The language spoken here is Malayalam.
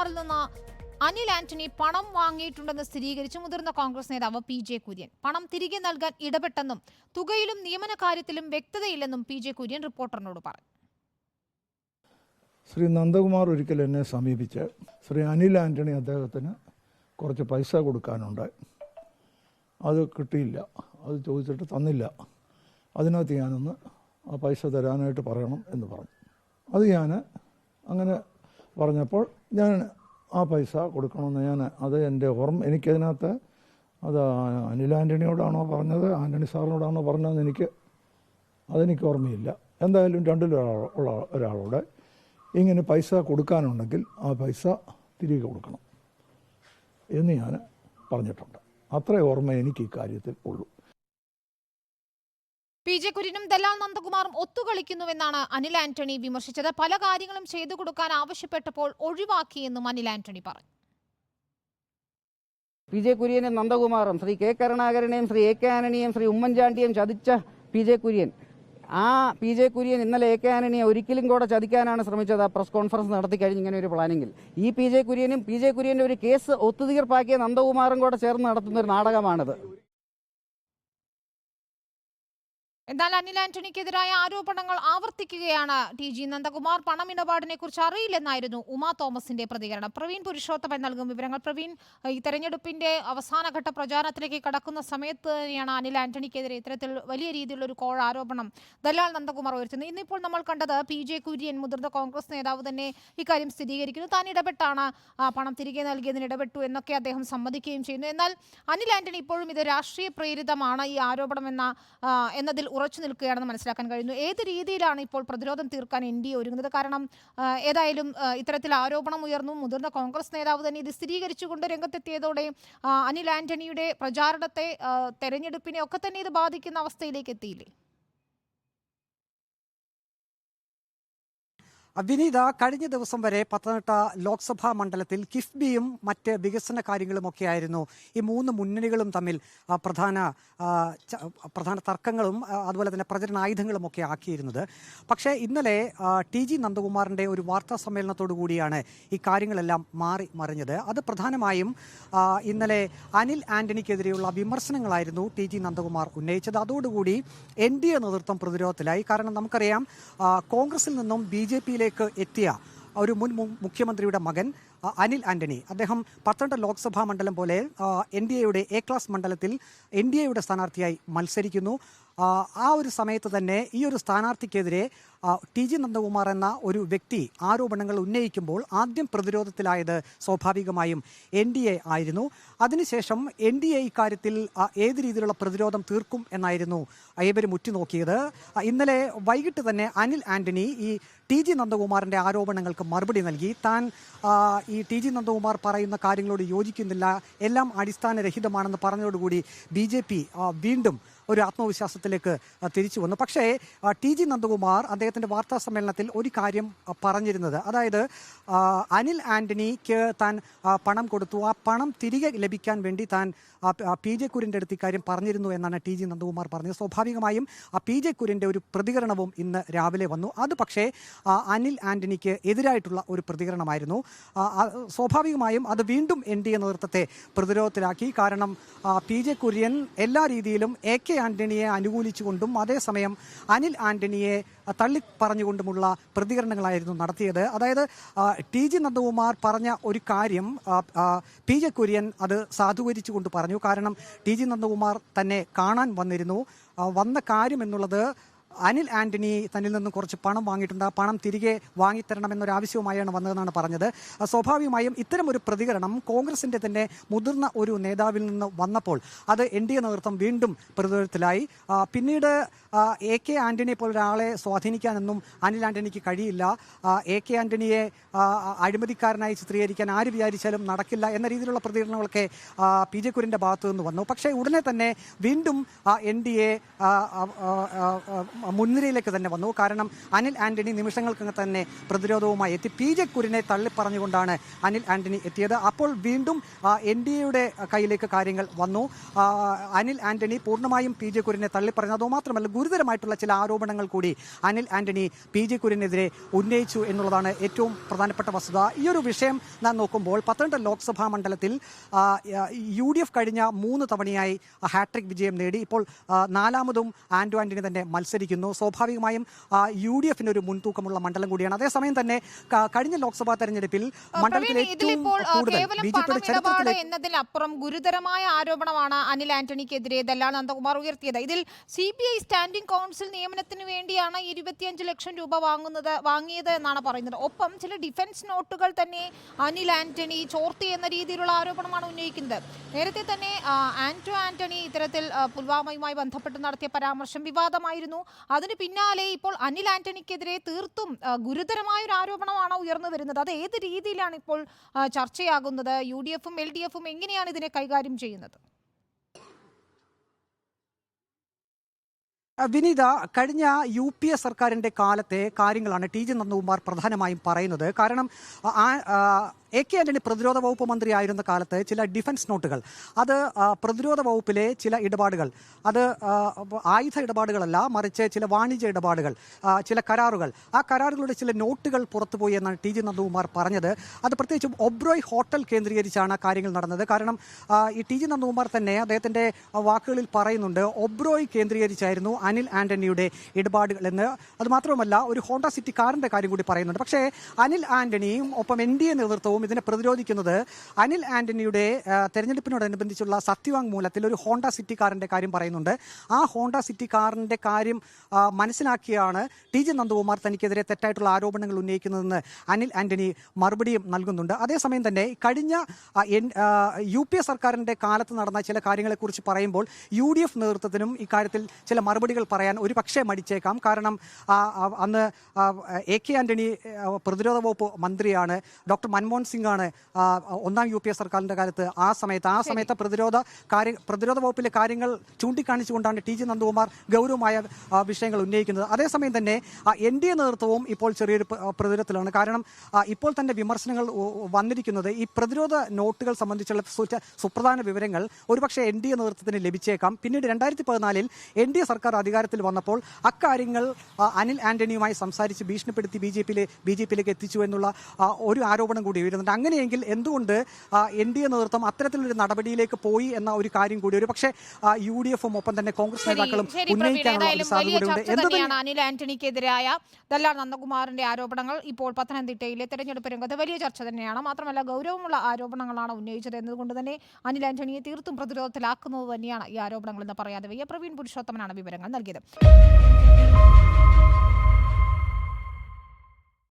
നന്ദകുമാറിൽ നിന്ന് അനിൽ ആന്റണി പണം വാങ്ങിയിട്ടുണ്ടെന്ന് സ്ഥിരീകരിച്ച് മുതിർന്ന കോൺഗ്രസ് നേതാവ് PJ കുര്യൻ. പണം തിരികെ നൽകാൻ ഇടപെട്ടെന്നും തുകയിലും നിയമന കാര്യത്തിലും വ്യക്തതയില്ലെന്നും PJ കുര്യൻ റിപ്പോർട്ടറിനോട് പറഞ്ഞു. ശ്രീ നന്ദകുമാർ ഒരിക്കൽ എന്നെ സമീപിച്ച് ശ്രീ അനിൽ ആന്റണി അദ്ദേഹത്തിന് കുറച്ച് പൈസ കൊടുക്കാനുണ്ട്, അത് കിട്ടിയില്ല, അത് ചോദിച്ചിട്ട് തന്നില്ല, അതിനകത്ത് ഞാനൊന്ന് ആ പൈസ തരാനായിട്ട് പറയണം എന്ന് പറഞ്ഞു. അത് ഞാൻ അങ്ങനെ പറഞ്ഞപ്പോൾ ഞാൻ ആ പൈസ കൊടുക്കണമെന്ന് അത് എൻ്റെ എനിക്കതിനകത്ത് അത് അനിൽ ആൻ്റണിയോടാണോ പറഞ്ഞത്, ആൻ്റണി സാറിനോടാണോ പറഞ്ഞതെന്ന് അതെനിക്ക് ഓർമ്മയില്ല. എന്തായാലും രണ്ടിലുള്ള ഒരാളോട് ഇങ്ങനെ പൈസ കൊടുക്കാനുണ്ടെങ്കിൽ ആ പൈസ തിരികെ കൊടുക്കണം എന്ന് ഞാൻ പറഞ്ഞിട്ടുണ്ട്. അത്രേ ഓർമ്മ എനിക്ക് ഇക്കാര്യത്തിൽ ഉള്ളൂ. PJ കുര്യനും ദലാൽ നന്ദകുമാറും ഒത്തുകളിക്കുന്നുവെന്നാണ് അനിൽ ആന്റണി വിമർശിച്ചത്. പല കാര്യങ്ങളും ചെയ്തു കൊടുക്കാൻ ആവശ്യപ്പെട്ടപ്പോൾ ഒഴിവാക്കിയെന്നും അനിൽ ആന്റണി പറഞ്ഞു. PJ കുര്യനും നന്ദകുമാറും Shri K കരുണാകരനെയും Shri AK ആന്റണിയെയും Shri ഉമ്മൻചാണ്ടിയെയും ചതിച്ച PJ Kurian, ആ PJ കുര്യൻ ഇന്നലെ AK ആന്റണിയെ ഒരിക്കലും കൂടെ ചതിക്കാനാണ് ശ്രമിച്ചത്. ആ പ്രസ് കോൺഫറൻസ് നടത്തി കഴിഞ്ഞ് ഇങ്ങനെ ഒരു പ്ലാനിങ്ങിൽ ഈ PJ കുര്യൻ്റെ ഒരു കേസ് ഒത്തുതീർപ്പാക്കിയ നന്ദകുമാറും കൂടെ ചേർന്ന് നടത്തുന്ന ഒരു നാടകമാണിത്. എന്നാൽ അനിൽ ആന്റണിക്കെതിരായ ആരോപണങ്ങൾ ആവർത്തിക്കുകയാണ് TG നന്ദകുമാർ. പണമിടപാടിനെ കുറിച്ച് അറിയില്ലെന്നായിരുന്നു ഉമാ തോമസിന്റെ പ്രതികരണം. പ്രവീൺ പുരുഷോത്തമൻ നൽകും വിവരങ്ങൾ. പ്രവീൺ, ഈ തെരഞ്ഞെടുപ്പിന്റെ അവസാനഘട്ട പ്രചാരണത്തിലേക്ക് കടക്കുന്ന സമയത്ത് തന്നെയാണ് അനിൽ ആന്റണിക്കെതിരെ ഇത്തരത്തിൽ വലിയ രീതിയിലുള്ള ഒരു കോഴ ആരോപണം ദലാൽ നന്ദകുമാർ ഉയർത്തുന്നത്. ഇന്നിപ്പോൾ നമ്മൾ കണ്ടത് PJ കുര്യൻ, മുതിർന്ന കോൺഗ്രസ് നേതാവ് തന്നെ ഇക്കാര്യം സ്ഥിരീകരിക്കുന്നു. താൻ ഇടപെട്ടാണ് പണം തിരികെ നൽകിയതിന് ഇടപെട്ടു എന്നൊക്കെ അദ്ദേഹം സമ്മതിക്കുകയും ചെയ്യുന്നു. എന്നാൽ അനിൽ ആന്റണി ഇപ്പോഴും ഇത് രാഷ്ട്രീയ പ്രേരിതമാണ് ഈ ആരോപണം എന്നതിൽ ഉറച്ചു നിൽക്കുകയാണെന്ന് മനസ്സിലാക്കാൻ കഴിയുന്നു. ഏത് രീതിയിലാണ് ഇപ്പോൾ പ്രതിരോധം തീർക്കാൻ NDA ഒരുങ്ങുന്നത്? കാരണം ഏതായാലും ഇത്തരത്തിൽ ആരോപണം ഉയർന്നു, മുതിർന്ന കോൺഗ്രസ് നേതാവ് തന്നെ ഇത് സ്ഥിരീകരിച്ചുകൊണ്ട് രംഗത്തെത്തിയതോടെ അനിൽ ആന്റണിയുടെ പ്രചാരണത്തെ, തെരഞ്ഞെടുപ്പിനെ ഒക്കെ തന്നെ ഇത് ബാധിക്കുന്ന അവസ്ഥയിലേക്ക് എത്തിയില്ലേ? വിനീത, കഴിഞ്ഞ ദിവസം വരെ പത്തനംതിട്ട ലോക്സഭാ മണ്ഡലത്തിൽ കിഫ്ബിയും മറ്റ് വികസന കാര്യങ്ങളുമൊക്കെയായിരുന്നു ഈ മൂന്ന് മുന്നണികളും തമ്മിൽ പ്രധാന തർക്കങ്ങളും അതുപോലെ തന്നെ പ്രചരണായുധങ്ങളും ഒക്കെ ആക്കിയിരുന്നത്. പക്ഷേ ഇന്നലെ TG നന്ദകുമാറിൻ്റെ ഒരു വാർത്താ സമ്മേളനത്തോടു കൂടിയാണ് ഈ കാര്യങ്ങളെല്ലാം മാറി മറിഞ്ഞത്. അത് പ്രധാനമായും ഇന്നലെ അനിൽ ആന്റണിക്കെതിരെയുള്ള വിമർശനങ്ങളായിരുന്നു TG നന്ദകുമാർ ഉന്നയിച്ചത്. അതോടുകൂടി NDA നേതൃത്വം പ്രതിരോധത്തിലായി. കാരണം നമുക്കറിയാം, കോൺഗ്രസിൽ നിന്നും BJPയിലേക്ക് എത്തിയ ഒരു മുൻ മുഖ്യമന്ത്രിയുടെ മകൻ അനിൽ ആന്റണി, അദ്ദേഹം പത്തനംതിട്ട ലോക്സഭാ മണ്ഡലം പോലെ NDAയുടെ A ക്ലാസ് മണ്ഡലത്തിൽ NDAയുടെ സ്ഥാനാർത്ഥിയായി മത്സരിക്കുന്നു. ആ ഒരു സമയത്ത് തന്നെ ഈ ഒരു സ്ഥാനാർത്ഥിക്കെതിരെ TG നന്ദകുമാർ എന്ന ഒരു വ്യക്തി ആരോപണങ്ങൾ ഉന്നയിക്കുമ്പോൾ ആദ്യം പ്രതിരോധത്തിലായത് സ്വാഭാവികമായും NDA ആയിരുന്നു. അതിനുശേഷം NDA ഇക്കാര്യത്തിൽ ഏത് രീതിയിലുള്ള പ്രതിരോധം തീർക്കും എന്നായിരുന്നു ഏവരും ഉറ്റുനോക്കിയത്. ഇന്നലെ വൈകിട്ട് തന്നെ അനിൽ ആന്റണി ഈ TG നന്ദകുമാറിൻ്റെ ആരോപണങ്ങൾക്ക് മറുപടി നൽകി. താൻ ഈ TG നന്ദകുമാർ പറയുന്ന കാര്യങ്ങളോട് യോജിക്കുന്നില്ല, എല്ലാം അടിസ്ഥാനരഹിതമാണെന്ന് പറഞ്ഞതോടുകൂടി BJP വീണ്ടും ഒരു ആത്മവിശ്വാസത്തിലേക്ക് തിരിച്ചു വന്നു. പക്ഷേ TG നന്ദകുമാർ അദ്ദേഹത്തിൻ്റെ വാർത്താ സമ്മേളനത്തിൽ ഒരു കാര്യം പറഞ്ഞിരുന്നത്, അതായത് അനിൽ ആന്റണിക്ക് താൻ പണം കൊടുത്തു, ആ പണം തിരികെ ലഭിക്കാൻ വേണ്ടി താൻ PJ കുര്യൻ്റെ അടുത്ത് ഇക്കാര്യം പറഞ്ഞിരുന്നു എന്നാണ് TG നന്ദകുമാർ പറഞ്ഞത്. സ്വാഭാവികമായും PJ കുര്യൻ്റെ ഒരു പ്രതികരണവും ഇന്ന് രാവിലെ വന്നു. അത് പക്ഷേ അനിൽ ആന്റണിക്ക് എതിരായിട്ടുള്ള ഒരു പ്രതികരണമായിരുന്നു. സ്വാഭാവികമായും അത് വീണ്ടും NDA നേതൃത്വത്തെ പ്രതിരോധത്തിലാക്കി. കാരണം PJ കുര്യൻ എല്ലാ രീതിയിലും AK ആന്റണിയെ അനുകൂലിച്ചുകൊണ്ടും അതേസമയം അനിൽ ആന്റണിയെ തള്ളി പറഞ്ഞുകൊണ്ടുമുള്ള പ്രതികരണങ്ങളായിരുന്നു നടത്തിയത്. അതായത് TG നന്ദകുമാർ പറഞ്ഞ ഒരു കാര്യം PJ കുര്യൻ അത് സാധൂകരിച്ചുകൊണ്ട് പറഞ്ഞു. കാരണം TG നന്ദകുമാർ തന്നെ കാണാൻ വന്ന കാര്യം എന്നുള്ളത് അനിൽ ആന്റണി തന്നിൽ നിന്നും കുറച്ച് പണം വാങ്ങിയിട്ടുണ്ട്, ആ പണം തിരികെ വാങ്ങിത്തരണമെന്നൊരാവശ്യവുമായാണ് വന്നതെന്നാണ് പറഞ്ഞത്. സ്വാഭാവികമായും ഇത്തരം ഒരു പ്രതികരണം കോൺഗ്രസിൻ്റെ തന്നെ മുതിർന്ന ഒരു നേതാവിൽ നിന്ന് വന്നപ്പോൾ അത് NDA നേതൃത്വം വീണ്ടും പ്രതിരോധത്തിലായി. പിന്നീട് AK ആന്റണിയെ പോലൊരാളെ സ്വാധീനിക്കാനൊന്നും അനിൽ ആന്റണിക്ക് കഴിയില്ല. AK ആന്റണിയെ അഴിമതിക്കാരനായി ചിത്രീകരിക്കാൻ ആര് വിചാരിച്ചാലും നടക്കില്ല എന്ന രീതിയിലുള്ള പ്രതികരണങ്ങളൊക്കെ PJ കുര്യൻ്റെ ഭാഗത്തു നിന്ന് വന്നു. പക്ഷേ ഉടനെ തന്നെ വീണ്ടും NDA മുൻനിരയിലേക്ക് തന്നെ വന്നു. കാരണം അനിൽ ആന്റണി നിമിഷങ്ങൾക്ക് തന്നെ പ്രതിരോധവുമായി എത്തി. PJ കുര്യനെ തള്ളിപ്പറഞ്ഞുകൊണ്ടാണ് അനിൽ ആന്റണി എത്തിയത്. അപ്പോൾ വീണ്ടും NDAയുടെ കയ്യിലേക്ക് കാര്യങ്ങൾ വന്നു. അനിൽ ആന്റണി പൂർണ്ണമായും PJ കുര്യനെ തള്ളിപ്പറഞ്ഞു. അതുമാത്രമല്ല, ഗുരുതരമായിട്ടുള്ള ചില ആരോപണങ്ങൾ കൂടി അനിൽ ആന്റണി PJ കുര്യനെതിരെ ഉന്നയിച്ചു എന്നുള്ളതാണ് ഏറ്റവും പ്രധാനപ്പെട്ട വസ്തുത. ഈ ഒരു വിഷയം നാം നോക്കുമ്പോൾ പത്തനംതിട്ട ലോക്സഭാ മണ്ഡലത്തിൽ UDF കഴിഞ്ഞ 3 തവണയായി ഹാട്രിക് വിജയം നേടി. ഇപ്പോൾ 4ാമതും ആന്റണി തന്നെ മത്സരിക്കുന്നു. സ്വാഭാവികമായും UDFന് ഒരു മുൻതൂക്കമുള്ള മണ്ഡലം കൂടിയാണ്. അതേസമയം തന്നെ കഴിഞ്ഞ ലോക്സഭാ തെരഞ്ഞെടുപ്പിൽ മണ്ഡലത്തിൽ ഏറ്റവും കൂടുതൽ BJPയുടെ ചരിത്രത്തിലെ എന്നതിലപ്പുറം ഗുരുതരമായ ആരോപണമാണ് അനിൽ ആന്റണിക്കെതിരെ ദല്ലാൽ നന്ദകുമാർ ഉയർത്തിയത്. ഇതിൽ CBI സ്റ്റാൻഡിംഗ് കൗൺസിൽ നിയമനത്തിന് വേണ്ടിയാണ് 25 ലക്ഷം രൂപ വാങ്ങിയത് എന്നാണ് പറയുന്നത്. ഒപ്പം ചില ഡിഫൻസ് നോട്ടുകൾ തന്നെ അനിൽ ആന്റണി ചോർത്തി എന്ന രീതിയിലുള്ള ആരോപണമാണ് ഉന്നയിക്കുന്നത്. നേരത്തെ തന്നെ ആന്റണി ഇത്തരത്തിൽ പുൽവാമയുമായി ബന്ധപ്പെട്ട് നടത്തിയ പരാമർശം വിവാദമായിരുന്നു. അതിന് പിന്നാലെ ഇപ്പോൾ അനിൽ ആന്റണിക്കെതിരെ തീർത്തും ഗുരുതരമായ ഒരു ആരോപണമാണ് ഉയർന്നു വരുന്നത്. അത് ഏത് രീതിയിലാണ് ഇപ്പോൾ ചർച്ചയാകുന്നത്? UDFും LDFും എങ്ങനെയാണ് ഇതിനെ കൈകാര്യം ചെയ്യുന്നത്? വിനീത, കഴിഞ്ഞ UPA സർക്കാരിന്റെ കാലത്തെ കാര്യങ്ങളാണ് TG നന്ദകുമാർ പ്രധാനമായും പറയുന്നത്. കാരണം AK ആന്റണി പ്രതിരോധ വകുപ്പ് മന്ത്രിയായിരുന്ന കാലത്ത് ചില ഡിഫൻസ് നോട്ടുകൾ, അത് പ്രതിരോധ വകുപ്പിലെ ചില ഇടപാടുകൾ, അത് ആയുധ ഇടപാടുകളല്ല, മറിച്ച് ചില വാണിജ്യ ഇടപാടുകൾ, ചില കരാറുകൾ, ആ കരാറുകളുടെ ചില നോട്ടുകൾ പുറത്തുപോയി എന്നാണ് TG നന്ദകുമാർ പറഞ്ഞത്. അത് പ്രത്യേകിച്ചും ഒബ്രോയ് ഹോട്ടൽ കേന്ദ്രീകരിച്ചാണ് കാര്യങ്ങൾ നടന്നത്. കാരണം ഈ TG നന്ദകുമാർ തന്നെ അദ്ദേഹത്തിൻ്റെ വാക്കുകളിൽ പറയുന്നുണ്ട്, ഒബ്രോയ് കേന്ദ്രീകരിച്ചായിരുന്നു അനിൽ ആന്റണിയുടെ ഇടപാടുകൾ എന്ന്. അതുമാത്രമല്ല, ഒരു ഹോണ്ട സിറ്റി കാറിൻ്റെ കാര്യം കൂടി പറയുന്നുണ്ട്. പക്ഷേ അനിൽ ആന്റണിയും ഒപ്പം NDA നേതൃത്വവും ഇതിനെ പ്രതിരോധിക്കുന്നത് അനിൽ ആന്റണിയുടെ തെരഞ്ഞെടുപ്പിനോടനുബന്ധിച്ചുള്ള സത്യവാങ്മൂലത്തിൽ ഒരു ഹോണ്ട സിറ്റി കാറിൻ്റെ കാര്യം പറയുന്നുണ്ട്. ആ ഹോണ്ട സിറ്റി കാറിൻ്റെ കാര്യം മനസ്സിലാക്കിയാണ് TG നന്ദകുമാർ തനിക്കെതിരെ തെറ്റായിട്ടുള്ള ആരോപണങ്ങൾ ഉന്നയിക്കുന്നതെന്ന് അനിൽ ആന്റണി മറുപടിയും നൽകുന്നുണ്ട്. അതേസമയം തന്നെ കഴിഞ്ഞ UPA സർക്കാരിൻ്റെ കാലത്ത് നടന്ന ചില കാര്യങ്ങളെക്കുറിച്ച് പറയുമ്പോൾ UDF നേതൃത്വത്തിനും ഇക്കാര്യത്തിൽ ചില മറുപടികൾ പറയാൻ ഒരു പക്ഷേ മടിച്ചേക്കാം. കാരണം അന്ന് AK ആന്റണി പ്രതിരോധ വകുപ്പ് മന്ത്രിയാണ്. ഡോക്ടർ മൻമോഹൻ സിംഗ് ആണ് 1ാം UPA സർക്കാരിൻ്റെ കാലത്ത് ആ സമയത്ത് പ്രതിരോധ വകുപ്പിലെ കാര്യങ്ങൾ ചൂണ്ടിക്കാണിച്ചുകൊണ്ടാണ് TG നന്ദകുമാർ ഗൗരവമായ വിഷയങ്ങൾ ഉന്നയിക്കുന്നത്. അതേസമയം തന്നെ NDA നേതൃത്വവും ഇപ്പോൾ ചെറിയൊരു പ്രതിരോധത്തിലാണ്. കാരണം ഇപ്പോൾ തന്നെ വിമർശനങ്ങൾ വന്നിരിക്കുന്നത് ഈ പ്രതിരോധ നോട്ടുകൾ സംബന്ധിച്ചുള്ള സുപ്രധാന വിവരങ്ങൾ ഒരുപക്ഷെ NDA നേതൃത്വത്തിന് ലഭിച്ചേക്കാം. പിന്നീട് 2014 NDA സർക്കാർ അധികാരത്തിൽ വന്നപ്പോൾ അക്കാര്യങ്ങൾ അനിൽ ആന്റണിയുമായി സംസാരിച്ച് ഭീഷണിപ്പെടുത്തി BJPയിലേക്ക് എത്തിച്ചു എന്നുള്ള ഒരു ആരോപണം കൂടി വരുന്നുണ്ട്. അങ്ങനെയെങ്കിൽ എന്തുകൊണ്ട് NDA നേതൃത്വം അത്തരത്തിലൊരു നടപടിയിലേക്ക് പോയി എന്ന ഒരു കാര്യം കൂടി ഒരു പക്ഷേ UDFും ഒപ്പം തന്നെ കോൺഗ്രസ് നേതാക്കളും ഉന്നയിക്കാനുള്ള സാധ്യതയുണ്ട്. അനിൽ ആന്റണിക്കെതിരായ ദല്ലാൽ നന്ദകുമാറിന്റെ ആരോപണങ്ങൾ ഇപ്പോൾ പത്തനംതിട്ടയിലെ തെരഞ്ഞെടുപ്പ് രംഗത്ത് വലിയ ചർച്ച തന്നെയാണ്. മാത്രമല്ല, ഗൗരവമുള്ള ആരോപണങ്ങളാണ് ഉന്നയിച്ചത് എന്നതുകൊണ്ട് തന്നെ അനിൽ ആന്റണിയെ തീർത്തും പ്രതിരോധത്തിലാക്കുന്നത് തന്നെയാണ് ഈ ആരോപണങ്ങൾ എന്ന് പറയാതെ വയ്യ. പ്രവീൺ പുരുഷോത്തമനാണ് വിവരങ്ങൾ നൽകിയത്.